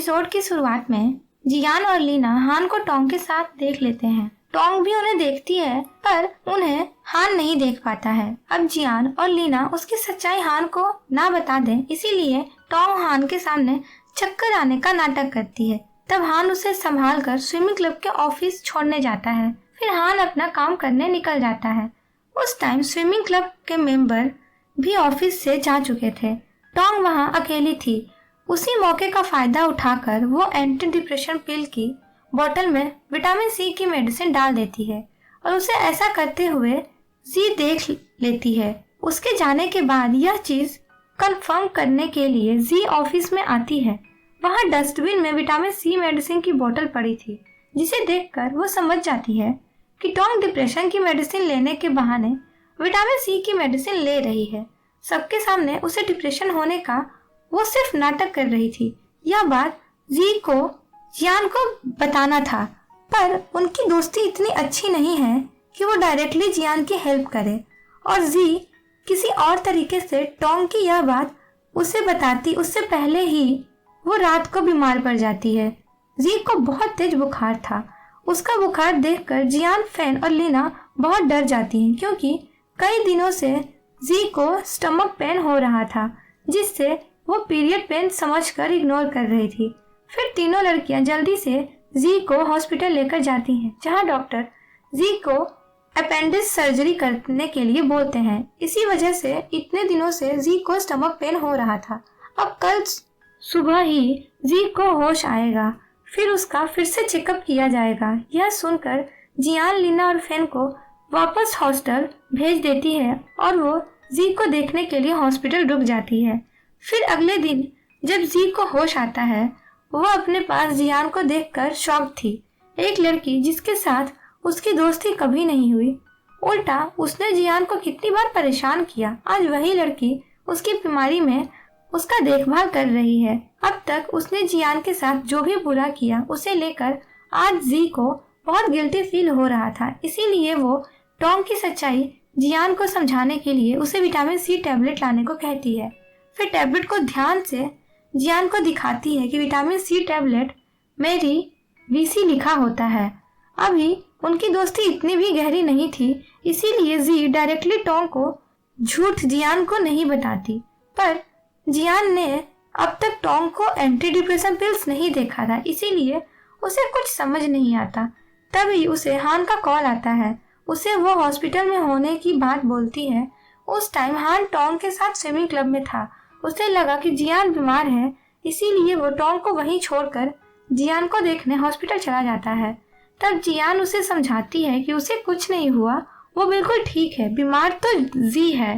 Episode की शुरुआत में जियान और लीना हान को टोंग के साथ देख लेते हैं। टोंग भी उन्हें देखती है पर उन्हें हान नहीं देख पाता है। अब जियान और लीना उसकी सच्चाई हान को ना बता दें, इसीलिए टोंग हान के सामने चक्कर आने का नाटक करती है। तब हान उसे संभाल कर स्विमिंग क्लब के ऑफिस छोड़ने जाता है। फिर हान अपना काम करने निकल जाता है। उस टाइम स्विमिंग क्लब के मेंबर भी ऑफिस से जा चुके थे। टोंग वहाँ अकेली थी। उसी मौके का फायदा उठाकर वो एंटी डिप्रेशन पिल की बोतल में विटामिन सी की मेडिसिन डाल देती है और उसे ऐसा करते हुए जी देख लेती है। उसके जाने के बाद यह चीज कंफर्म करने के लिए जी ऑफिस में आती है। वहाँ डस्टबिन में विटामिन सी मेडिसिन की बोतल पड़ी थी, जिसे देखकर वो समझ जाती है कि टोंग डिप्रेशन की मेडिसिन लेने के बहाने विटामिन सी की मेडिसिन ले रही है। सबके सामने उसे डिप्रेशन होने का वो सिर्फ नाटक कर रही थी। यह बात जी को जियान को बताना था, पर उनकी दोस्ती इतनी अच्छी नहीं है कि वो डायरेक्टली जियान की हेल्प करे और जी किसी और तरीके से टोंग की यह बात उसे बताती उससे पहले ही वो रात को बीमार पड़ जाती है। जी को बहुत तेज बुखार था। उसका बुखार देखकर जियान, फैन और लीना बहुत डर जाती हैं, क्योंकि कई दिनों से जी को स्टमक पेन हो रहा था, जिससे वो पीरियड पेन समझकर इग्नोर कर रही थी। फिर तीनों लड़कियां जल्दी से जी को हॉस्पिटल लेकर जाती हैं, जहां डॉक्टर जी को अपेंडिक्स सर्जरी करने के लिए बोलते हैं। इसी वजह से इतने दिनों से जी को स्टमक पेन हो रहा था। अब कल सुबह ही जी को होश आएगा, फिर उसका फिर से चेकअप किया जाएगा। यह सुनकर जियान, लीना और फैन को वापस हॉस्टल भेज देती है और वो जी को देखने के लिए हॉस्पिटल रुक जाती है। फिर अगले दिन जब जी को होश आता है, वो अपने पास जियान को देखकर शॉक थी। एक लड़की जिसके साथ उसकी दोस्ती कभी नहीं हुई, उल्टा उसने जियान को कितनी बार परेशान किया, आज वही लड़की उसकी बीमारी में उसका देखभाल कर रही है। अब तक उसने जियान के साथ जो भी बुरा किया, उसे लेकर आज जी को बहुत गिल्टी फील हो रहा था। इसीलिए वो टोंग की सच्चाई जियान को समझाने के लिए उसे विटामिन सी टैबलेट लाने को कहती है। फिर टैबलेट को ध्यान से जियान को दिखाती है कि विटामिन सी टैबलेट मेरी वीसी लिखा होता है। अभी उनकी दोस्ती इतनी भी गहरी नहीं थी, इसीलिए जी डायरेक्टली टोंग को झूठ जियान को नहीं बताती। पर जियान ने अब तक टोंग को एंटी डिप्रेशन पिल्स नहीं देखा था, इसीलिए उसे कुछ समझ नहीं आता। तभी उसे हान का कॉल आता है। उसे वो हॉस्पिटल में होने की बात बोलती है। उस टाइम हान टोंग के साथ स्विमिंग क्लब में था। उसे लगा कि जियान बीमार है, इसीलिए वो टोंग को वहीं छोड़कर जियान को देखने हॉस्पिटल चला जाता है। तब जियान उसे समझाती है कि उसे कुछ नहीं हुआ, वो बिल्कुल ठीक है, बीमार तो जी है,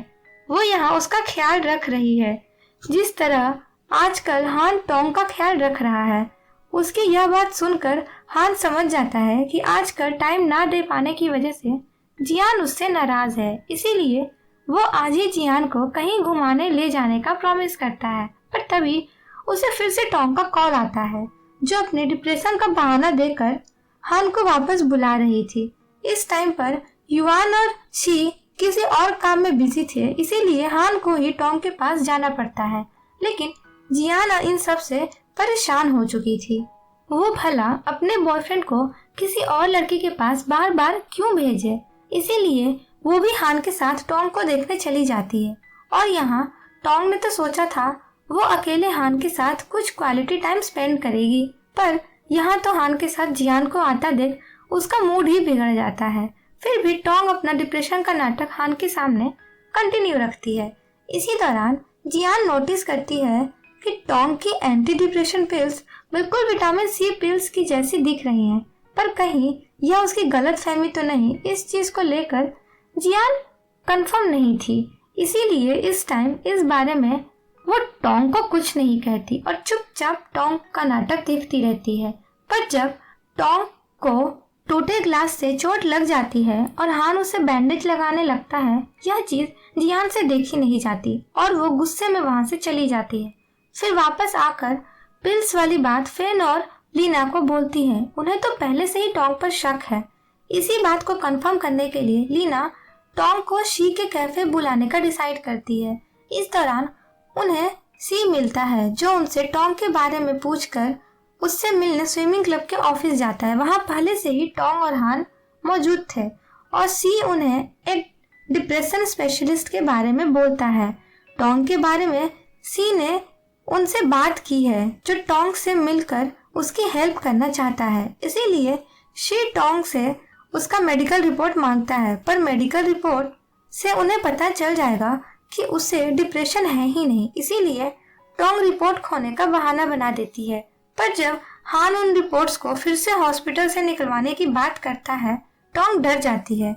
वो यहाँ उसका ख्याल रख रही है, जिस तरह आजकल हान टोंग का ख्याल रख रहा है। उसकी यह बात सुनकर हान समझ जाता है कि आजकल टाइम ना दे पाने की वजह से जियान उससे नाराज है, इसीलिए वो आज ही जियान को कहीं घुमाने ले जाने का प्रॉमिस करता है। पर तभी उसे फिर से टोंग का कॉल आता है, जो अपने डिप्रेशन का बहाना देकर हान को वापस बुला रही थी। इस टाइम पर युवान और शी किसी और काम में बिजी थे, इसीलिए हान को ही टोंग के पास जाना पड़ता है। लेकिन जियान इन सब से परेशान हो चुकी थी। वो भला अपने बॉयफ्रेंड को किसी और लड़की के पास बार बार क्यों भेजे, इसीलिए वो भी हान के साथ टोंग को देखने चली जाती है। और यहाँ टोंग ने तो सोचा था वो अकेले हान के साथ कुछ क्वालिटी टाइम स्पेंड करेगी, पर यहाँ तो हान के साथ जियान को आता देख उसका मूड ही बिगड़ जाता है। फिर भी टोंग अपना डिप्रेशन का नाटक हान के सामने कंटिन्यू रखती है। इसी दौरान जियान नोटिस करती है कि टोंग की एंटी डिप्रेशन पिल्स बिल्कुल विटामिन सी पिल्स की जैसी दिख रही हैं, पर कहीं यह उसकी गलत फहमी तो नहीं। इस चीज को लेकर जियान कंफर्म नहीं थी, इसीलिए इस टाइम इस बारे में वो टोंग को कुछ नहीं कहती और चुपचाप टोंग का नाटक देखती रहती है। पर जब टोंग को टूटे ग्लास से चोट लग जाती है और हान उसे बैंडेज लगाने लगता है, यह चीज जियान से देखी नहीं जाती और वो गुस्से में वहां से चली जाती है। फिर वापस आकर पिल्स वाली बात फैन और लीना को बोलती है। उन्हें तो पहले से ही टोंग पर शक है। इसी बात को कंफर्म करने के लिए लीना टोंग को शी के कैफे बुलाने का डिसाइड करती है। इस दौरान उन्हें सी मिलता है, जो उनसे टोंग के बारे में पूछकर उससे मिलने स्विमिंग क्लब के ऑफिस जाता है। वहाँ पहले से ही टोंग और हान मौजूद थे और सी उन्हें एक डिप्रेशन स्पेशलिस्ट के बारे में बोलता है। टोंग के बारे में सी ने उनसे बात की है, जो टोंग से मिलकर उसकी हेल्प करना चाहता है। इसीलिए शी टोंग से उसका मेडिकल रिपोर्ट मांगता है, पर मेडिकल रिपोर्ट से उन्हें पता चल जाएगा कि उसे डिप्रेशन है ही नहीं। इसीलिए टोंग रिपोर्ट खोने का बहाना बना देती है। पर जब हान उन रिपोर्ट्स को फिर से हॉस्पिटल से निकलवाने की बात करता है, टोंग डर जाती है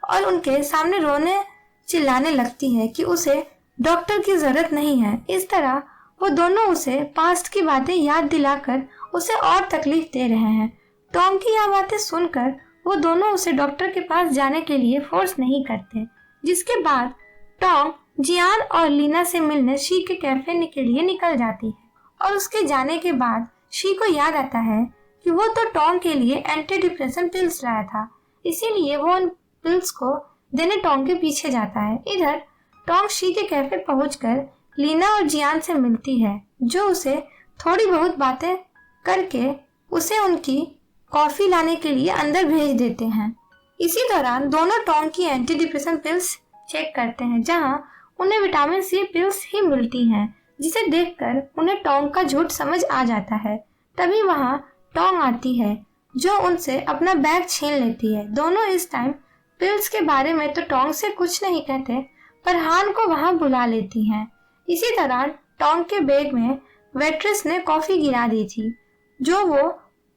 और उनके सामने रोने चिल्लाने लगती है कि उसे डॉक्टर की जरूरत नहीं है। इस तरह वो दोनों उसे पास्ट की बातें याद दिलाकर उसे और तकलीफ दे रहे हैं। टोंग की यह बातें सुनकर वो दोनों उसे डॉक्टर के पास जाने के लिए फोर्स नहीं करते, जिसके बाद टोंग जियान और लीना से मिलने शी के कैफे के लिए निकल जाती है। और उसके जाने के बाद शी को याद आता है कि वो तो टोंग के लिए एंटी डिप्रेशन पिल्स लाया था, इसीलिए वो उन पिल्स को देने टोंग के पीछे जाता है। इधर टोंग शी के कैफे पहुंचकर लीना और जियान से मिलती है, जो उसे थोड़ी बहुत बातें करके उसे उनकी कॉफी लाने के लिए अंदर भेज देते हैं। इसी दौरान दोनों टोंग की एंटी डिप्रेशन पिल्स चेक करते हैं, जहां उन्हें विटामिन सी पिल्स ही मिलती हैं, जिसे देखकर उन्हें टोंग का झूठ समझ आ जाता है। तभी वहां टोंग आती है, जो उनसे अपना बैग छीन लेती है। दोनों इस टाइम पिल्स के बारे में तो टोंग से कुछ नहीं कहते, पर हान को वहां बुला लेती हैं। इसी दौरान टोंग के बैग में वेट्रेस ने कॉफी गिरा दी थी, जो वो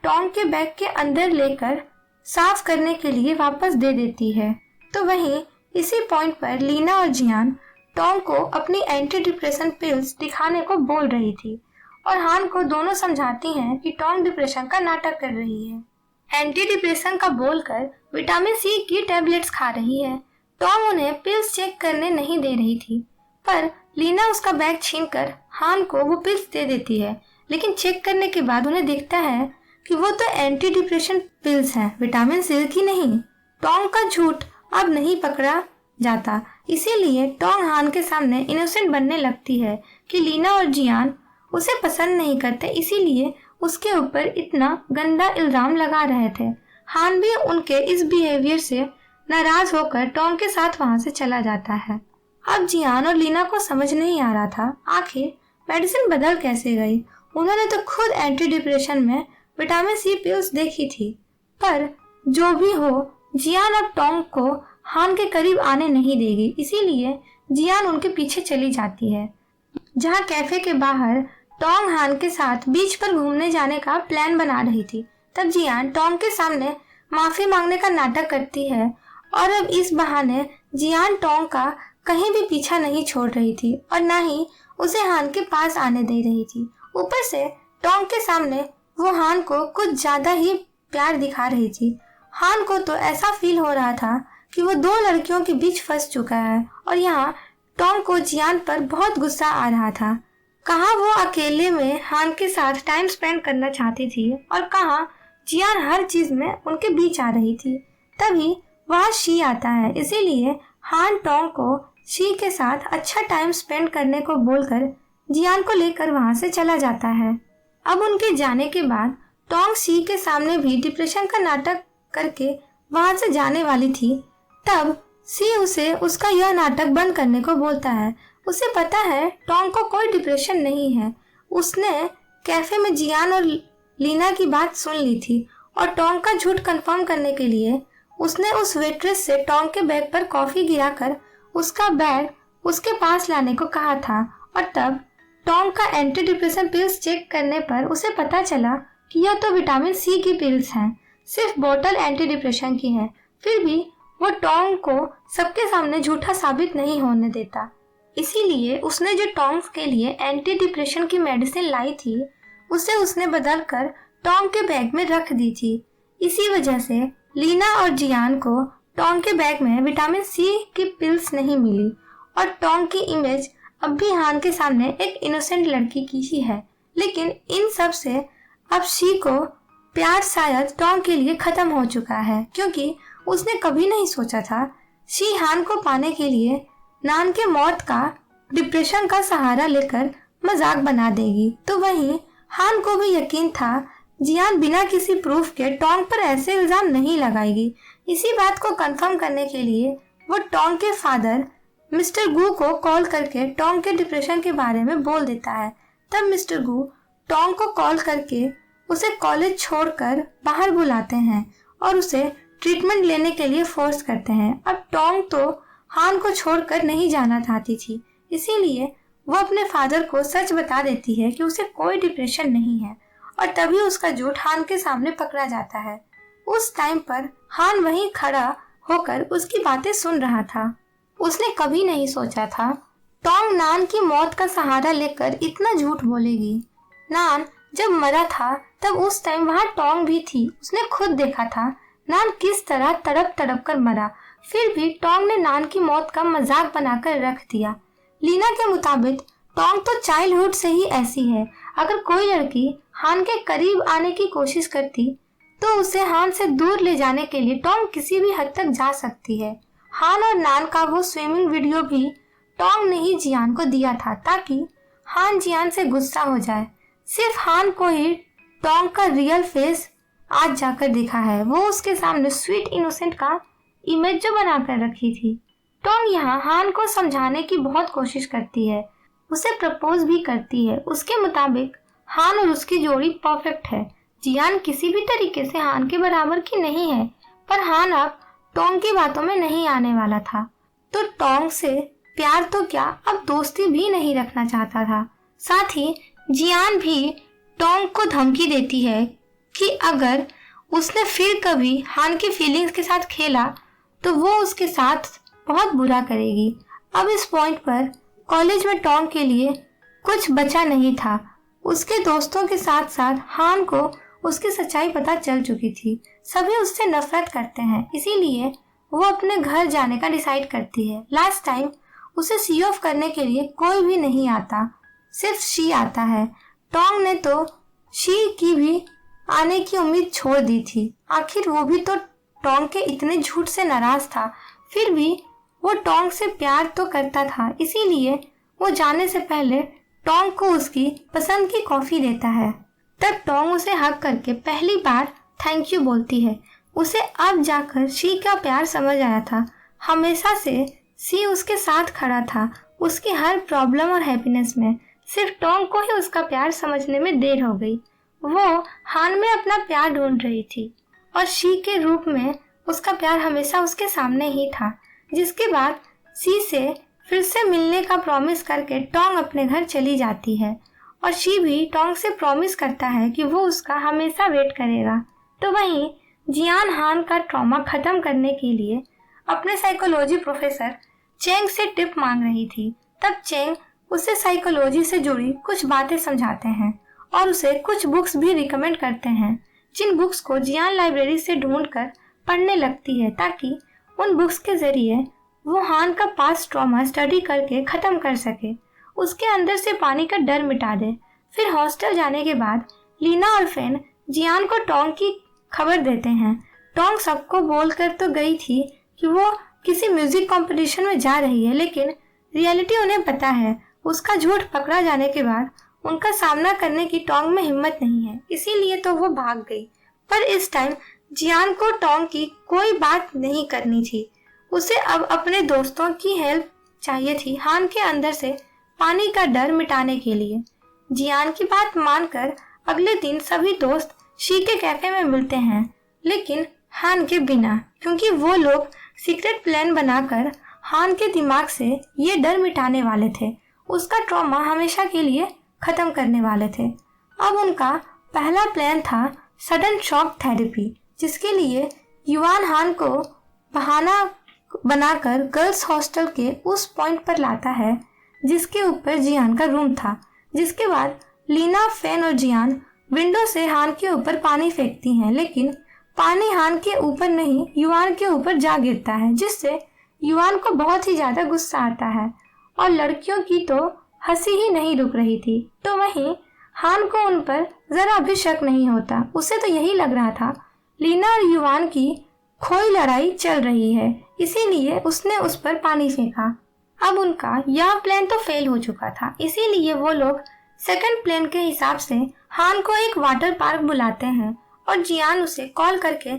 टोंग के बैग के अंदर लेकर साफ करने के लिए वापस दे देती है। तो वहीं इसी पॉइंट पर लीना और जियान टोंग को अपनी एंटी डिप्रेशन पिल्स दिखाने को बोल रही थी और हान को दोनों समझाती हैं कि टोंग डिप्रेशन का नाटक कर रही है। एंटी डिप्रेशन का बोलकर विटामिन सी की टैबलेट्स खा रही है। टोंग उन्हें पिल्स चेक करने नहीं दे रही थी, पर लीना उसका बैग छीनकर हान को वो पिल्स दे देती है। लेकिन चेक करने के बाद उन्हें दिखता है कि वो तो एंटी डिप्रेशन पिल्स हैं, विटामिन सी की नहीं। टोंग का झूठ अब नहीं पकड़ा जाता, इसीलिए टोंग हान के सामने इनोसेंट बनने लगती है कि लीना और जियान उसे पसंद नहीं करते, इसीलिए उसके ऊपर इतना गंदा इल्जाम लगा रहे थे। हान भी उनके इस बिहेवियर से नाराज होकर टोंग के साथ वहां से चला जाता है। अब जियान और लीना को समझ नहीं आ रहा था आखिर मेडिसिन बदल कैसे गई। उन्होंने तो खुद एंटी डिप्रेशन में विटामिन सी पिल्स देखी थी, पर जो भी हो जियान अब टोंग को हान के करीब आने नहीं देगी। इसीलिए जियान उनके पीछे चली जाती है, जहां कैफे के बाहर टोंग हान के साथ बीच पर घूमने जाने का प्लान बना रही थी। तब जियान टोंग के सामने माफी मांगने का नाटक करती है और अब इस बहाने जियान टोंग का कहीं भी पीछा नहीं छोड़ रही थी और न ही उसे हान के पास आने दे रही थी। ऊपर से टोंग के सामने वो हान को कुछ ज्यादा ही प्यार दिखा रही थी। हान को तो ऐसा फील हो रहा था कि वो दो लड़कियों के बीच फंस चुका है और यहाँ टोंग को जियान पर बहुत गुस्सा आ रहा था। कहाँ वो अकेले में हान के साथ टाइम स्पेंड करना चाहती थी और कहाँ जियान हर चीज में उनके बीच आ रही थी। तभी वहाँ शी आता है, इसीलिए हान टोंग को शी के साथ अच्छा टाइम स्पेंड करने को बोलकर जियान को लेकर वहाँ से चला जाता है। अब उनके जाने के बाद टोंग शी के सामने भी डिप्रेशन का नाटक करके वहाँ से जाने वाली थी। तब सी उसे उसका यह नाटक बंद करने को बोलता है। उसे पता है टोंग को कोई डिप्रेशन नहीं है। उसने कैफे में जियान और लीना की बात सुन ली थी और टोंग का झूठ कंफर्म करने के लिए उसने उस वेट्रेस से टोंग के बैग पर कॉफी गिराकर उसका बैग उसके पास लाने को कहा था। और तब टोंग का एंटी डिप्रेशन पिल्स चेक करने पर उसे पता चला कि यह तो विटामिन सी की पिल्स हैं, सिर्फ बोतल एंटी डिप्रेशन की है। फिर भी वो टोंग को सबके सामने झूठा साबित नहीं होने देता, इसीलिए उसने जो टोंग के लिए एंटी डिप्रेशन की मेडिसिन लाई थी उसे उसने बदल कर टोंग के बैग में रख दी थी। इसी वजह से लीना और जियान को टोंग के बैग में विटामिन सी की पिल्स नहीं मिली और टोंग की इमेज अब भी हान के सामने एक इनोसेंट लड़की की ही है। लेकिन इन सब से अब शी को प्यार शायद टोंग के लिए खत्म हो चुका है, क्योंकि उसने कभी नहीं सोचा था शी हान को पाने के लिए नान के मौत का डिप्रेशन का सहारा लेकर मजाक बना देगी। तो वहीं हान को भी यकीन था जियान बिना किसी प्रूफ के टोंग पर ऐसे इल्जाम नहीं लगाएगी। इसी बात को कंफर्म करने के लिए वो टोंग के फादर मिस्टर गू को कॉल करके टोंग के डिप्रेशन के बारे में बोल देता है। तब मिस्टर गू टोंग को कॉल करके उसे कॉलेज छोड़कर बाहर बुलाते हैं और उसे ट्रीटमेंट लेने के लिए फोर्स करते हैं। अब टोंग तो हान को छोड़कर नहीं जाना चाहती थी, इसीलिए वो अपने फादर को सच बता देती है कि उसे कोई डिप्रेशन नहीं है और तभी उसका झूठ हान के सामने पकड़ा जाता है। उस टाइम पर हान वहीं खड़ा होकर उसकी बातें सुन रहा था। उसने कभी नहीं सोचा था टोंग नान की मौत का सहारा लेकर इतना झूठ बोलेगी। नान जब मरा था तब उस टाइम वहाँ टोंग भी थी। उसने खुद देखा था नान किस तरह तड़प तड़प कर मरा। फिर भी टोंग ने नान की मौत का मजाक बनाकर रख दिया। लीना के मुताबिक टोंग तो चाइल्डहुड से ही ऐसी है। अगर कोई लड़की हान के करीब आने की कोशिश करती तो उसे हान से दूर ले जाने के लिए टोंग किसी भी हद तक जा सकती है। हान और नान का वो स्विमिंग वीडियो भी टोंग ने ही जियान को दिया था ताकि हान जियान से गुस्सा हो जाए। सिर्फ हान को ही टोंग का रियल फेस आज जाकर दिखा है। वो उसके सामने स्वीट इनोसेंट का इमेज जो बनाकर रखी थी। टोंग यहाँ हान को समझाने की बहुत कोशिश करती है, उसे प्रपोज भी करती है। उसके मुताबिक हान और उसकी जोड़ी परफेक्ट है। जियान किसी भी तरीके से हान के बराबर की नहीं है, पर हान अब टोंग की बातों में नहीं आने वाला था। तो टोंग से प्यार तो क्या, अब दोस्ती भी नहीं रखना चाहता था। साथ ही जियान भी टोंग को धमकी देती है कि अगर उसने फिर कभी हान की फीलिंग्स के साथ खेला तो वो उसके साथ बहुत बुरा करेगी। अब इस पॉइंट पर कॉलेज में टोंग के लिए कुछ बचा नहीं था। उसके दोस्तों के साथ साथ हान को उसकी सच्चाई पता चल चुकी थी। सभी उससे नफरत करते हैं, इसीलिए वो अपने घर जाने का डिसाइड करती है। लास्ट टाइम उसे सी ऑफ करने के लिए कोई भी नहीं आता, सिर्फ शी आता है। टोंग ने तो शी की भी आने की उम्मीद छोड़ दी थी। आखिर वो भी तो टोंग के इतने झूठ से नाराज था। फिर भी वो टोंग से प्यार तो करता था, इसीलिए वो जाने से पहले टोंग को उसकी पसंद की कॉफी देता है। तब टोंग उसे हग करके पहली बार थैंक यू बोलती है। उसे अब जाकर शी का प्यार समझ आया था। हमेशा से सी उसके साथ खड़ा था, उसकी हर प्रॉब्लम और हैप्पीनेस में। सिर्फ टोंग को ही उसका प्यार समझने में देर हो गई। वो हान में अपना प्यार ढूंढ रही थी और शी के रूप में उसका प्यार हमेशा उसके सामने ही था। जिसके बाद सी से फिर से मिलने का प्रॉमिस करके टोंग अपने घर चली जाती है और शी भी टोंग से प्रॉमिस करता है कि वो उसका हमेशा वेट करेगा। तो वहीं जियान हान का ट्रॉमा खत्म करने के लिए अपने साइकोलॉजी प्रोफेसर चेंग से टिप मांग रही थी। तब चेंग उसे साइकोलॉजी से जुड़ी कुछ बातें समझाते हैं और उसे कुछ बुक्स भी रिकमेंड करते हैं, जिन बुक्स को जियान लाइब्रेरी से ढूंढकर पढ़ने लगती है ताकि उन बुक्स के जरिए वो हान का पास्ट ट्रॉमा स्टडी करके ख़त्म कर सके, उसके अंदर से पानी का डर मिटा दे। फिर हॉस्टल जाने के बाद लीना और फेन जियान को टोंग की खबर देते हैं। टोंग सबको बोलकर तो गई थी कि वो किसी म्यूजिक कंपटीशन में जा रही है, लेकिन रियलिटी उन्हें पता है। उसका झूठ पकड़ा जाने के बाद उनका सामना करने की टोंग में हिम्मत नहीं है, इसीलिए तो वो भाग गई। पर इस टाइम जियान को टोंग की कोई बात नहीं करनी थी। उसे अब अपने दोस्तों की हेल्प चाहिए थी हान के अंदर से पानी का डर मिटाने के लिए। जियान की बात मानकर अगले दिन सभी दोस्त शी के कैफे में मिलते हैं, लेकिन हान के बिना, क्योंकि वो लोग सीक्रेट प्लान बनाकर हान के दिमाग से ये डर मिटाने वाले थे, उसका ट्रॉमा हमेशा के लिए खत्म करने वाले थे। अब उनका पहला प्लान था सडन शॉक थेरेपी, जिसके लिए युवान हान को बहाना बनाकर गर्ल्स हॉस्टल के उस पॉइंट पर लाता है जिसके ऊपर जियान का रूम था। जिसके बाद लीना, फेन और जियान विंडो से हान के ऊपर पानी फेंकती हैं, लेकिन पानी हान के ऊपर नहीं युवान के ऊपर जा गिरता है, जिससे युवान को बहुत ही ज्यादा गुस्सा आता है और लड़कियों की तो हंसी ही नहीं रुक रही थी। तो वहीं हान को उन पर जरा भी शक नहीं होता। उसे तो यही लग रहा था लीना और युवान की खोई लड़ाई चल रही है, इसीलिए उसने उस पर पानी फेंका। अब उनका यह प्लान तो फेल हो चुका था, इसीलिए वो लोग सेकंड प्लान के हिसाब से हान को एक वाटर पार्क बुलाते हैं और जियान उसे कॉल करके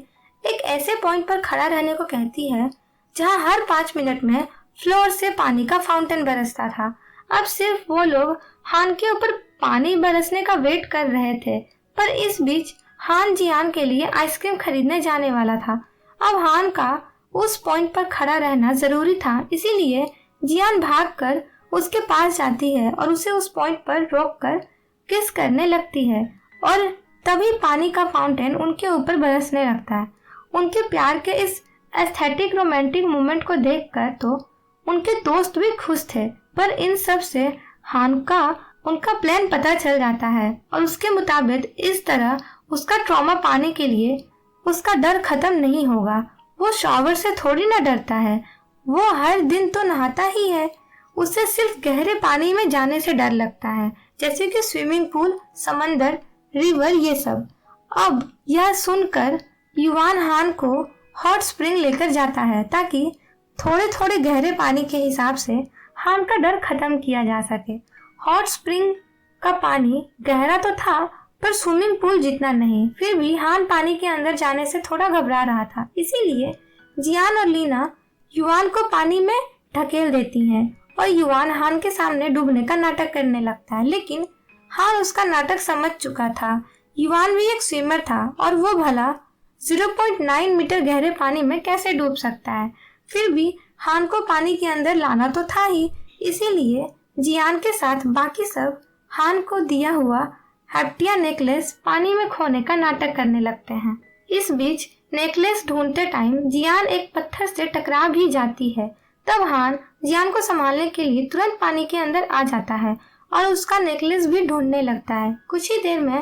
एक ऐसे पॉइंट पर खड़ा रहने को कहती है जहां हर 5 मिनट में फ्लोर से पानी का फाउंटेन बरसता था। अब सिर्फ वो लोग हान के ऊपर पानी बरसने का वेट कर रहे थे, पर इस बीच हान जियान के लिए आइसक्रीम खरीदने जाने वाला था। अब हान का उस पॉइंट पर खड़ा रहना जरूरी था, इसीलिए जियान भागकर उसके पास जाती है और उसे उस पॉइंट पर रोककर किस करने लगती है और तभी पानी का फाउंटेन उनके ऊपर बरसने लगता है। उनके प्यार के इस एस्थेटिक रोमांटिक मोमेंट को देखकर तो उनके दोस्त भी खुश थे, पर इन सब से हान का उनका प्लान पता चल जाता है और उसके मुताबिक इस तरह उसका ट्रॉमा पाने के लिए उसका डर खत्म नहीं होगा। वो शॉवर से थोड़ी ना डरता है, वो हर दिन तो नहाता ही है। उसे सिर्फ गहरे पानी में जाने से डर लगता है, जैसे कि स्विमिंग पूल, समंदर, रिवर, ये सब। अब यह सुनकर युवान हान को हॉट स्प्रिंग लेकर जाता है ताकि थोड़े थोड़े गहरे पानी के हिसाब से हान का डर खत्म किया जा सके। हॉट स्प्रिंग का पानी गहरा तो था पर स्विमिंग पूल जितना नहीं, फिर भी हान पानी के अंदर जाने से थोड़ा घबरा रहा था, इसीलिए जियान और लीना युवान को पानी में ढकेल देती हैं और युवान हान के सामने डूबने का नाटक करने लगता है। लेकिन हान उसका नाटक समझ चुका था। युवान भी एक स्विमर था और वो भला 0.9 मीटर गहरे पानी में कैसे डूब सकता है। फिर भी हान को पानी के अंदर लाना तो था ही, इसीलिए जियान के साथ बाकी सब हान को दिया हुआ हैप्टिया नेकलेस पानी में खोने का नाटक करने लगते हैं। इस बीच नेकलेस ढूंढते टाइम जियान एक पत्थर से टकरा भी जाती है। तब हान जियान को संभालने के लिए तुरंत पानी के अंदर आ जाता है और उसका नेकलेस भी ढूंढने लगता है। कुछ ही देर में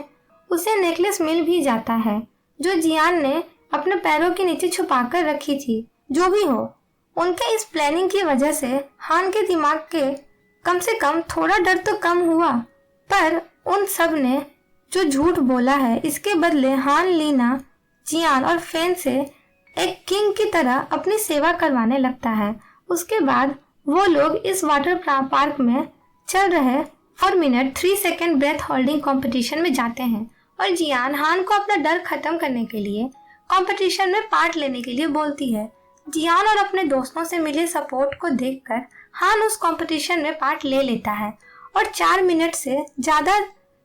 उसे नेकलेस मिल भी जाता है जो जियान ने अपने पैरों के नीचे छुपा कर रखी थी। जो भी हो, उनके इस प्लानिंग की वजह से हान के दिमाग के कम से कम थोड़ा डर तो कम हुआ, पर उन सब ने जो झूठ बोला है इसके बदले हान लीना, जियान और फेन से एक किंग की तरह अपनी सेवा करवाने लगता है। उसके बाद वो लोग इस वाटर पार्क में चल रहे 4 minute 3 second breath holding competition में जाते हैं और जियान हान को अपना डर खत्म करने के लिए कंपटीशन में पार्ट लेने के लिए बोलती है। जियान और अपने दोस्तों से मिले सपोर्ट को देखकर हान उस कंपटीशन में पार्ट ले लेता है और 4 मिनट से ज्यादा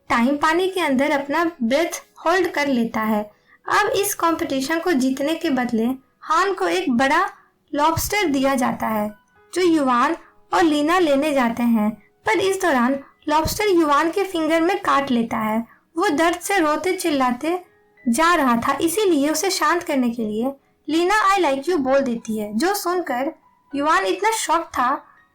टाइम पानी के अंदर अपना ब्रेथ होल्ड कर लेता है। अब इस कंपटीशन को जीतने के बदले हान को एक बड़ा लॉबस्टर दिया जाता है जो युवान और लीना लेने जाते हैं, पर इस दौरान लॉबस्टर युवान के फिंगर में काट लेता है। वो दर्द से रोते चिल्लाते जा रहा था, इसीलिए उसे शांत करने के लिए लीना आई लाइक यू बोल देती है, जो सुनकर युवान इतना शॉक था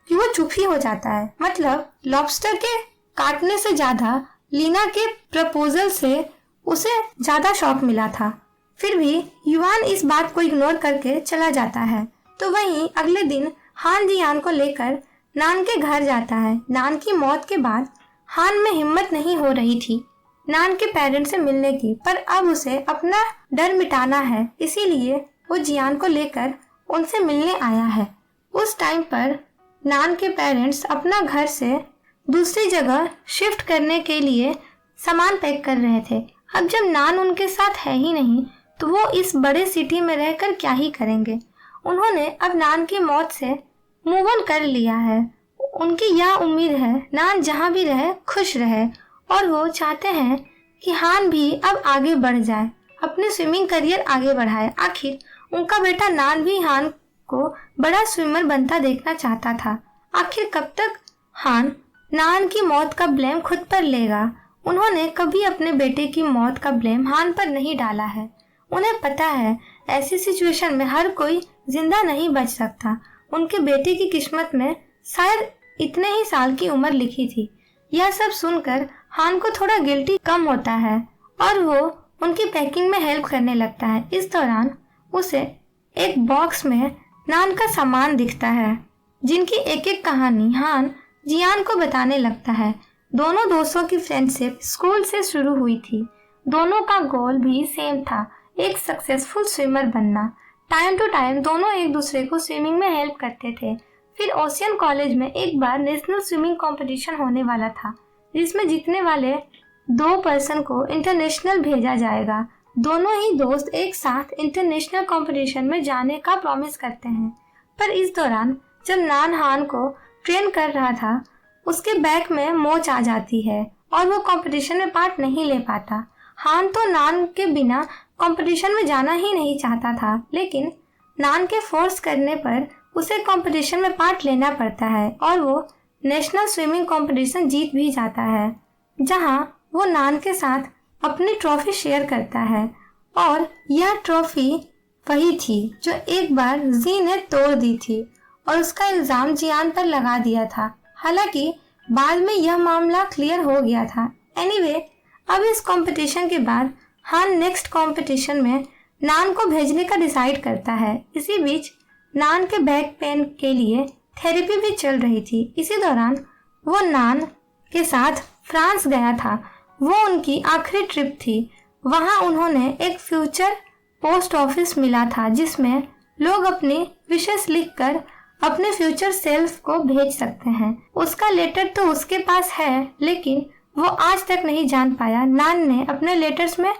कि वो चुप ही हो जाता है। मतलब लॉबस्टर के काटने से ज्यादा लीना के प्रपोजल से उसे ज्यादा शॉक मिला था। फिर भी युवान इस बात को इग्नोर करके चला जाता है। तो वहीं अगले दिन हान जियान को लेकर नान के घर जाता है। नान की मौत के बाद हान में हिम्मत नहीं हो रही थी नान के पेरेंट्स से मिलने की, पर अब उसे अपना डर मिटाना है, इसीलिए वो जियान को लेकर उनसे मिलने आया है। उस टाइम पर नान के पेरेंट्स अपना घर से दूसरी जगह शिफ्ट करने के लिए सामान पैक कर रहे थे। अब जब नान उनके साथ है ही नहीं तो वो इस बड़े सिटी में रहकर क्या ही करेंगे। उन्होंने अब नान की मौत से मूव ऑन कर लिया है। उनकी यह उम्मीद है नान जहाँ भी रहे खुश रहे और वो चाहते हैं कि हान भी अब आगे बढ़ जाए, अपने स्विमिंग करियर आगे बढ़ाए। आखिर उनका बेटा नान भी हान को बड़ा स्विमर बनता देखना चाहता था। आखिर कब तक हान नान की मौत का ब्लेम खुद पर लेगा। उन्होंने कभी अपने बेटे की मौत का ब्लेम हान पर नहीं डाला है। उन्हें पता है ऐसी सिचुएशन में हर कोई जिंदा नहीं बच सकता। उनके बेटे की किस्मत में शायद इतने ही साल की उम्र लिखी थी। यह सब सुनकर हान को थोड़ा गिल्टी कम होता है और वो उनकी पैकिंग में हेल्प करने लगता है। इस दौरान उसे एक बॉक्स में नान का सामान दिखता है जिनकी एक एक कहानी हान जियान को बताने लगता है। दोनों दोस्तों की फ्रेंडशिप स्कूल से शुरू हुई थी। दोनों का गोल भी सेम था, एक सक्सेसफुल स्विमर बनना। टाइम टू टाइम दोनों एक दूसरे को स्विमिंग में हेल्प करते थे। फिर ओशियन कॉलेज में एक बार नेशनल स्विमिंग कंपटीशन होने वाला था जिसमें जीतने वाले 2 पर्सन को इंटरनेशनल भेजा जाएगा। दोनों ही दोस्त एक साथ इंटरनेशनल कंपटीशन में जाने का प्रॉमिस करते हैं। पर इस दौरान जब नान हान को ट्रेन कर रहा था, उसके बैक में मोच आ जाती है और वो कंपटीशन में पार्ट नहीं ले पाता। हान तो नान के बिना कंपटीशन में जाना ही नहीं चाहता था, लेकिन नान के फोर्स करने पर उसे कंपटीशन में पार्ट लेना पड़ता है और वो नेशनल स्विमिंग कंपटीशन जीत भी जाता है, जहां वो नान के साथ अपनी ट्रॉफी शेयर करता है। और यह ट्रॉफी वही थी जो एक बार जी ने तोड़ दी थी और उसका इल्जाम जियान पर लगा दिया था। हालांकि बाद में यह मामला क्लियर हो गया था। एनीवे, अब इस कंपटीशन के बाद हान नेक्स्ट कंपटीशन में नान को भेजने का डिसाइड करता है। इसी बीच नान के बैक पेन के लिए थेरेपी भी चल रही थी। इसी दौरान वो नान के साथ फ्रांस गया था। वो उनकी आखिरी ट्रिप थी। वहां उन्होंने एक फ्यूचर पोस्ट ऑफिस मिला था जिसमें लोग अपनी विशेष लिखकर अपने फ्यूचर सेल्फ को भेज सकते हैं। उसका लेटर तो उसके पास है, लेकिन वो आज तक नहीं जान पाया नान ने अपने लेटर्स में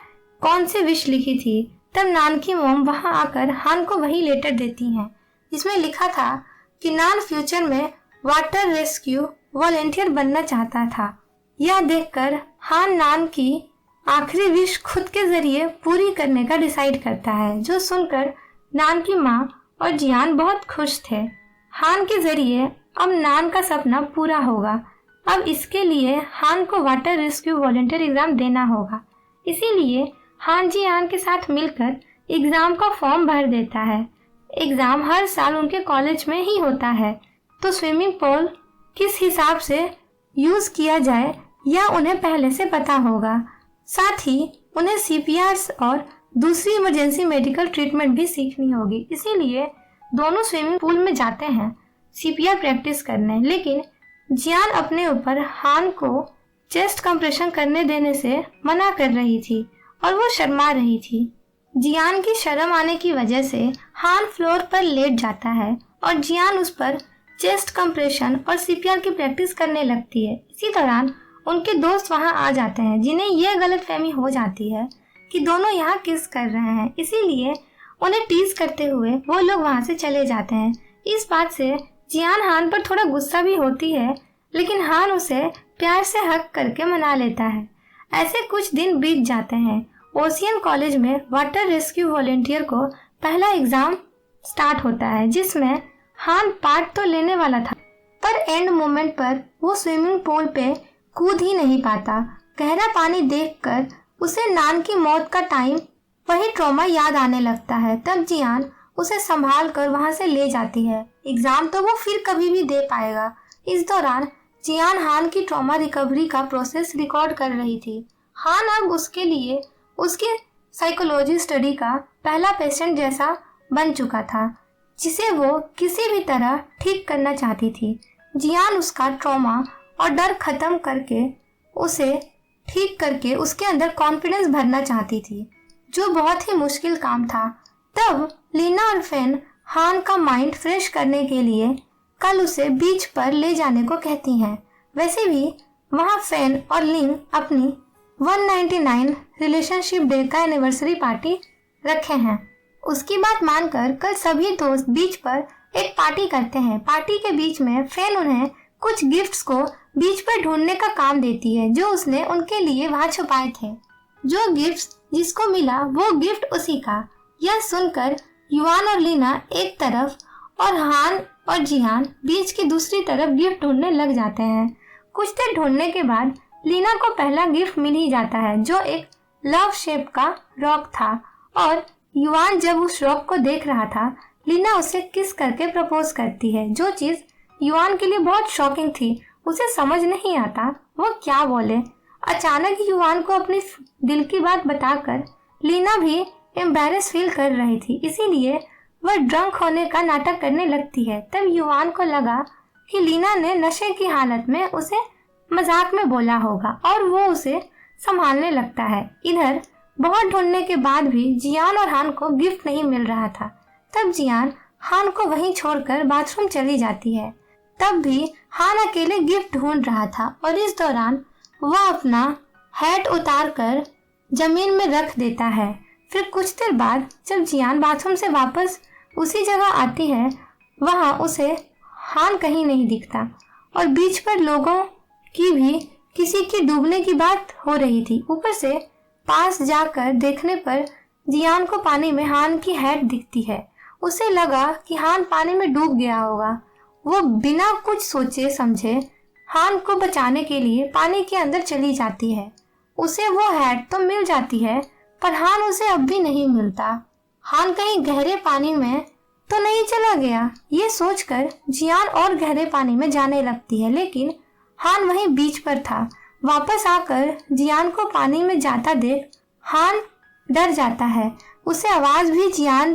कौन सी विश लिखी थी। तब नान की मॉम वहां आकर हान को वही लेटर देती हैं जिसमें लिखा था कि नान फ्यूचर में वाटर रेस्क्यू वॉलेंटियर बनना चाहता था। यह देखकर हान नान की आखिरी विश खुद के जरिए पूरी करने का डिसाइड करता है, जो सुनकर नान की माँ और जियान बहुत खुश थे। हान के जरिए अब नान का सपना पूरा होगा। अब इसके लिए हान को वाटर रेस्क्यू वॉलेंटियर एग्जाम देना होगा। इसीलिए हान जियान के साथ मिलकर एग्जाम का फॉर्म भर देता है। एग्जाम हर साल उनके कॉलेज में ही होता है, तो स्विमिंग पूल किस हिसाब से यूज किया जाए यह उन्हें पहले से पता होगा। साथ ही उन्हें सीपीआर और दूसरी इमरजेंसी मेडिकल ट्रीटमेंट भी सीखनी होगी। इसीलिए दोनों स्विमिंग पूल में जाते हैं सीपीआर प्रैक्टिस करने। लेकिन जियान अपने ऊपर हान को चेस्ट कंप्रेशन करने देने से मना कर रही थी और वो शर्मा रही थी। जियान की शर्म आने की वजह से हान फ्लोर पर लेट जाता है और जियान उस पर चेस्ट कंप्रेशन और सीपीआर की प्रैक्टिस करने लगती है। इसी दौरान उनके दोस्त वहां आ जाते हैं, जिन्हें यह गलतफहमी हो जाती है कि दोनों यहाँ किस कर रहे हैं। इसीलिए उन्हें टीज करते हुए वो लोग वहां से चले जाते हैं। इस बात से जियान हान पर थोड़ा गुस्सा भी होती है, लेकिन हान उसे प्यार से हक करके मना लेता है। ऐसे कुछ दिन बीत जाते हैं। ओशियन कॉलेज में वाटर रेस्क्यू वॉलेंटियर को पहला एग्जाम स्टार्ट होता है, जिसमें हान पार्ट तो लेने वाला था, पर एंड मोमेंट पर वो स्विमिंग पूल पे कूद ही नहीं पाता। गहरा पानी देखकर उसे नान की मौत का टाइम वही ट्रॉमा याद आने लगता है। तब जियान उसे संभाल कर वहां से ले जाती है। एग्जाम तो वो फिर कभी भी दे पाएगा। इस दौरान जियान हान की ट्रॉमा रिकवरी का प्रोसेस रिकॉर्ड कर रही थी। हान अब उसके लिए उसके साइकोलॉजी स्टडी का पहला पेशेंट जैसा बन चुका था, जिसे वो किसी भी तरह ठीक करना चाहती थी। जियान उसका ट्रॉमा और डर खत्म करके उसे ठीक करके उसके अंदर कॉन्फिडेंस भरना चाहती थी, जो बहुत ही मुश्किल काम था। तब लीना और फेन हान का माइंड फ्रेश करने के लिए कल उसे बीच पर ले जाने को कहती हैं। वैसे भी वहाँ फेन और लिंग अपनी 199 रिलेशनशिप डे का एनिवर्सरी पार्टी रखे हैं। उसकी बात मानकर कल सभी दोस्त बीच पर एक पार्टी करते हैं। पार्टी के बीच में फेन उन्हें कुछ गिफ्ट्स को बीच पर ढूंढने का काम देती है, जो उसने उनके लिए वहां छुपाए थे। जो गिफ्ट्स जिसको मिला वो गिफ्ट उसी का। यह सुनकर युआन और लीना एक तरफ और हान और जियान बीच की दूसरी तरफ गिफ्ट ढूंढने लग जाते हैं। कुछ देर ढूंढने के बाद लीना को पहला गिफ्ट मिल ही जाता है, जो एक लव शेप का रॉक था। और युआन जब उस रॉक को देख रहा था, लीना उसे किस करके प्रपोज करती है, जो चीज युआन के लिए बहुत शॉकिंग थी। उसे समझ नहीं आता वो क्या बोले। अचानक युआन को अपनी दिल की बात बताकर लीना भी एम्बैरेस फील कर रही थी, इसीलिए वह ड्रंक होने का नाटक करने लगती है। तब युआन को लगा कि लीना ने नशे की हालत में उसे मजाक में बोला होगा और वो उसे संभालने लगता है। इधर बहुत ढूंढने के बाद भी जियान और हान को गिफ्ट नहीं मिल रहा था। तब जियान हान को वहीं छोड़कर बाथरूम चली जाती है। तब भी हान अकेले गिफ्ट ढूंढ रहा था और इस दौरान वह अपना हैट उतार कर जमीन में रख देता है। फिर कुछ देर बाद जब जियान बाथरूम से वापस उसी जगह आती है, वहां उसे हान कहीं नहीं दिखता और बीच पर लोगों की भी किसी की डूबने की बात हो रही थी। ऊपर से पास जाकर देखने पर जियान को पानी में हान की हैट दिखती है। उसे लगा कि हान पानी में डूब गया होगा। वो बिना कुछ सोचे समझे हान को बचाने के लिए पानी के अंदर चली जाती है। उसे वो हैट तो मिल जाती है, पर हान उसे अब भी नहीं मिलता। हान कहीं गहरे पानी में तो नहीं चला गया, ये सोचकर जियान और गहरे पानी में जाने लगती है, लेकिन हान वहीं बीच पर था। वापस आकर जियान को पानी में जाता देख हान डर जाता है। उसे आवाज भी जियान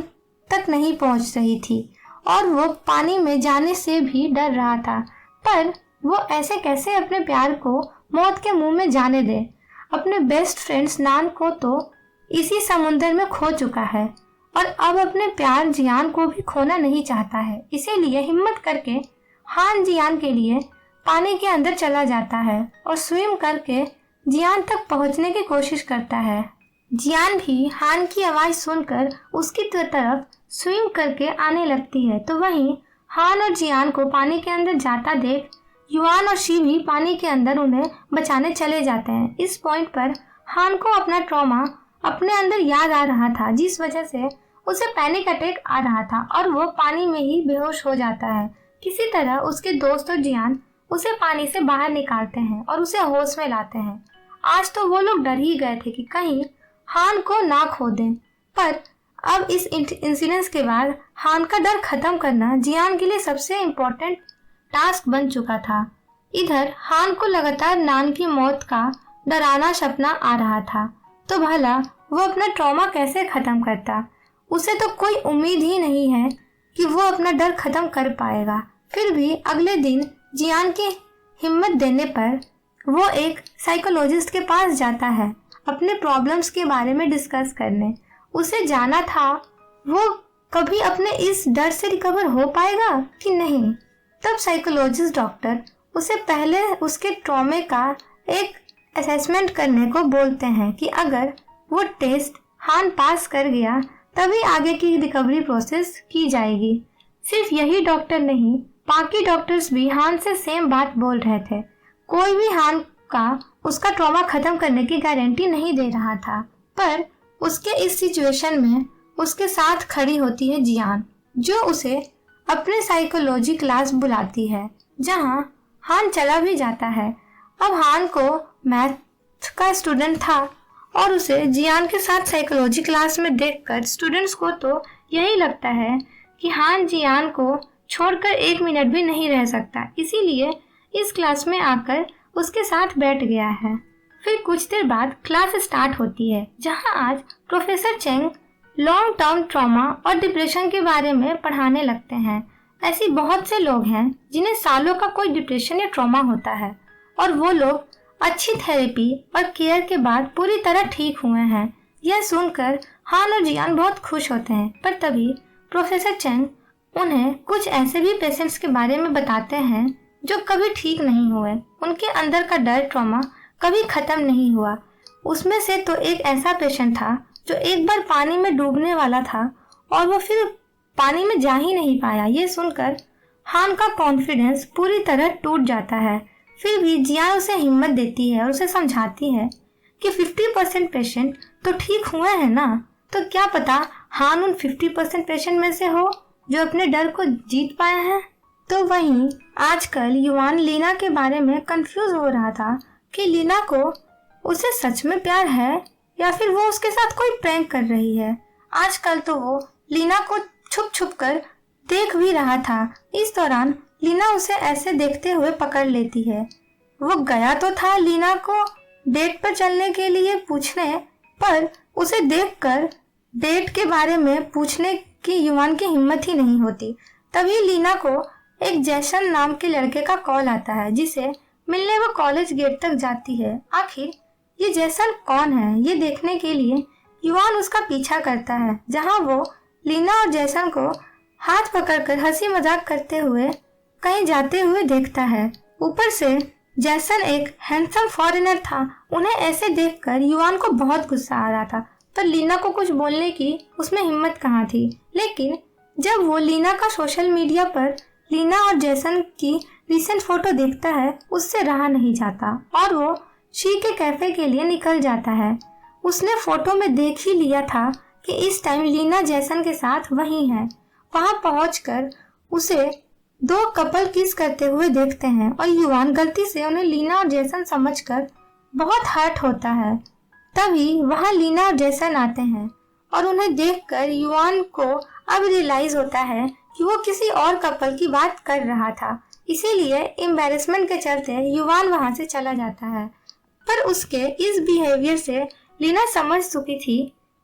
तक नहीं पहुंच रही थी और वो पानी में जाने से भी डर रहा था। पर वो ऐसे कैसे अपने प्यार को मौत के मुंह में जाने दे। अपने बेस्ट फ्रेंड्स नान को तो इसी समुंदर में खो चुका है और अब अपने प्यार जियान को भी खोना नहीं चाहता है। इसीलिए हिम्मत करके हान जियान के लिए पानी के अंदर चला जाता है और स्विम करके जियान तक पहुंचने की कोशिश करता है। जियान भी हान की आवाज सुनकर उसकी तरफ स्विम करके आने लगती है। तो वहीं हान और जियान को पानी के अंदर जाता देख युआन और शी भी पानी के अंदर उन्हें बचाने चले जाते हैं। इस पॉइंट पर हान को अपना ट्रॉमा अपने अंदर याद आ रहा था, जिस वजह से उसे पैनिक अटैक आ रहा था और वो पानी में ही बेहोश हो जाता है। किसी तरह उसके दोस्त और जियान उसे पानी से बाहर निकालते हैं और उसे होश में लाते हैं। आज तो वो लोग डर ही गए थे कि कहीं हान को ना खो दें, पर अब इस इंसिडेंस के बाद हान का डर खत्म करना जियान के लिए सबसे इम्पोर्टेंट टास्क बन चुका था। इधर हान को लगातार नान की मौत का डरावना सपना आ रहा था, तो भला वो अपना ट्रॉमा कैसे खत्म करता। उसे तो कोई उम्मीद ही नहीं है कि वो अपना डर खत्म कर पाएगा। फिर भी अगले दिन जियान की हिम्मत देने पर वो एक साइकोलॉजिस्ट के पास जाता है अपने प्रॉब्लम्स के बारे में डिस्कस करने। उसे जाना था वो कभी अपने इस डर से रिकवर हो पाएगा कि नहीं। तब साइकोलॉजिस्ट डॉक्टर उसे पहले उसके ट्रॉमे का एक असेसमेंट करने को बोलते हैं कि अगर वो टेस्ट हान पास कर गया तभी आगे की रिकवरी प्रोसेस की जाएगी। सिर्फ यही डॉक्टर नहीं, बाकी डॉक्टर्स भी हान से सेम बात बोल रहे थे। कोई भी हान का उसका ट्रॉमा खत्म करने की गारंटी नहीं दे रहा था, पर उसके इस सिचुएशन में उसके साथ खड़ी होती है जियान, जो उसे अपने साइकोलॉजी क्लास बुलाती है, जहां हान चला भी जाता है। अब हान को मैथ का स्टूडेंट था और उसे जियान के साथ साइकोलॉजी क्लास में देखकर स्टूडेंट्स को तो यही लगता है कि हान जियान को छोड़कर 1 मिनट भी नहीं रह सकता, इसीलिए इस क्लास में आकर उसके साथ बैठ गया है। फिर कुछ देर बाद क्लास स्टार्ट होती है, जहां आज professor Cheng long term trauma और डिप्रेशन के बारे में पढ़ाने लगते हैं। ऐसी बहुत से लोग हैं जिन्हें सालों का कोई डिप्रेशन या ट्रॉमा होता है और वो लोग अच्छी थेरेपी और केयर के बाद पूरी तरह ठीक हुए हैं। यह सुनकर हान और जियान बहुत खुश होते हैं, पर तभी प्रोफेसर चेंग उन्हें कुछ ऐसे भी पेशेंट्स के बारे में बताते हैं जो कभी ठीक नहीं हुए। उनके अंदर का डर ट्रॉमा कभी खत्म नहीं हुआ। उसमें से तो एक ऐसा पेशेंट था जो एक बार पानी में डूबने वाला था और वो फिर पानी में जा ही नहीं पाया। ये सुनकर हान का कॉन्फिडेंस पूरी तरह टूट जाता है। फिर भी जियान उसे हिम्मत देती है और उसे समझाती है कि 50% पेशेंट तो ठीक हुए हैं ना, तो क्या पता हान उन 50% पेशेंट में से हो जो अपने डर को जीत पाए हैं। तो वहीं आजकल युआन लीना के बारे में कंफ्यूज हो रहा था कि लीना को उसे सच में प्यार है या फिर वो उसके साथ कोई प्रैंक कर रही है। आजकल तो वो लीना को छुप छुप कर देख भी रहा था। इस दौरान लीना उसे ऐसे देखते हुए पकड़ लेती है। वो गया तो था लीना को डेट पर चलने के लिए पूछने, पर उसे देखकर डेट के बारे में पूछने की युआन की हिम्मत ही नहीं होती। तभी लीना को एक जैसन नाम के लड़के का कॉल आता है, जिसे मिलने वो कॉलेज गेट तक जाती है। आखिर ये जैसन कौन है, ये देखने के लिए युआन उसका पीछा करता है, जहां वो लीना और जैसन को हाथ पकड़कर हंसी मजाक करते हुए कहीं जाते हुए देखता है। ऊपर से जैसन एक हैंडसम फॉरेनर था, उन्हें ऐसे देखकर युवान को बहुत गुस्सा आ रहा था, पर लीना को कुछ बोलने की उसमें हिम्मत कहाँ थी। लेकिन जब वो लीना का सोशल मीडिया पर लीना और जैसन की रीसेंट फोटो देखता है, उससे रहा नहीं जाता और वो शी के कैफे के लिए निकल जाता है। उसने फोटो में देख ही लिया था कि इस टाइम लीना जैसन के साथ वही है। वहां पहुंचकर उसे दो कपल किस करते हुए देखते हैं और युवान गलती से उन्हें लीना और जैसन समझकर बहुत हर्ट होता है। तभी वहां लीना और जैसन आते हैं और उन्हें देखकर युवान को अब रियलाइज होता है कि वो किसी और कपल की बात कर रहा था। इसीलिए एम्बैरेसमेंट के चलते युवान वहां से चला जाता है। पर उसके इस बिहेवियर से लीना समझ चुकी थी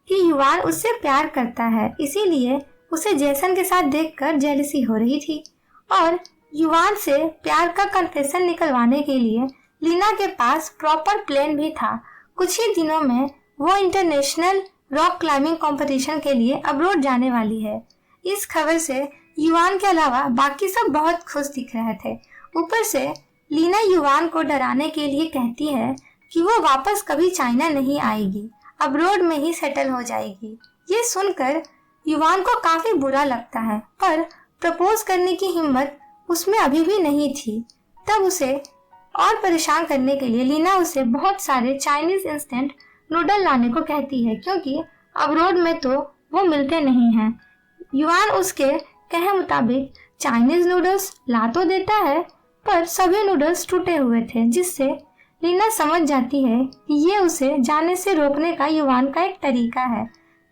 कि युवान उससे प्यार करता है, इसीलिए उसे जैसन के साथ देखकर जेलसी हो रही थी और युवान से प्यार का कन्फेशन निकलवाने के लिए लीना के पास प्रॉपर प्लान भी था। कुछ ही दिनों में वो इंटरनेशनल रॉक क्लाइंबिंग कंपटीशन के लिए अब्रॉड जाने वाली है। इस खबर से युवान के अलावा बाकी सब बहुत खुश दिख रहे थे। ऊपर से लीना युवान को डराने के लिए कहती है कि वो वापस कभी चाइना नहीं आएगी, अब्रॉड में ही सेटल हो जाएगी। ये सुनकर युवान को काफी बुरा लगता है, पर प्रपोज करने की हिम्मत उसमें अभी भी नहीं थी। तब उसे और परेशान करने के लिए लीना उसे बहुत सारे चाइनीज इंस्टेंट नूडल लाने को कहती है, क्योंकि अब्रॉड में तो वो मिलते नहीं हैं। युवान उसके कहे मुताबिक चाइनीज नूडल्स ला तो देता है, पर सभी नूडल्स टूटे हुए थे, जिससे लीना समझ जाती है कि ये उसे जाने से रोकने का युवान का एक तरीका है,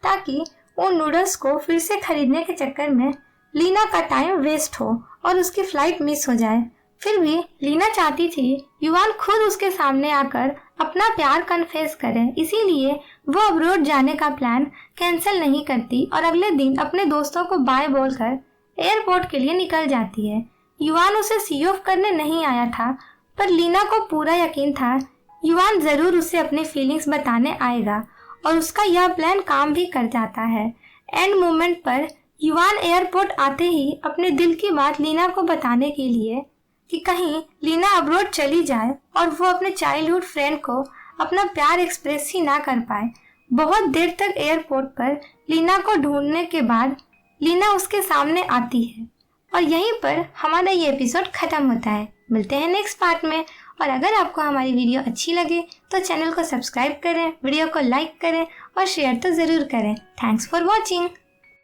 ताकि उन नूडल्स को फिर से खरीदने के चक्कर में लीना का टाइम वेस्ट हो और उसकी फ्लाइट मिस हो जाए। फिर भी लीना चाहती थी युवान खुद उसके सामने आकर अपना प्यार कन्फेस करे, इसीलिए वो अब्रॉड जाने का प्लान कैंसिल नहीं करती और अगले दिन अपने दोस्तों को बाय बोलकर एयरपोर्ट के लिए निकल जाती है। युवान उसे सी ऑफ करने नहीं आया था, पर लीना को पूरा यकीन था युवान जरूर उसे अपनी फीलिंग्स बताने आएगा और उसका यह प्लान काम भी कर जाता है। एंड मोमेंट पर युवान एयरपोर्ट आते ही अपने दिल की बात लीना को बताने के लिए कि कहीं लीना अब्रॉड चली जाए और वो अपने चाइल्डहुड फ्रेंड को अपना प्यार एक्सप्रेस ही ना कर पाए। बहुत देर तक एयरपोर्ट पर लीना को ढूंढने के बाद लीना उसके सामने आती है और यहीं पर हमारा ये एपिसोड खत्म होता है। मिलते हैं नेक्स्ट पार्ट में। और अगर आपको हमारी वीडियो अच्छी लगे तो चैनल को सब्सक्राइब करें, वीडियो को लाइक करें और शेयर तो ज़रूर करें। Thanks for watching.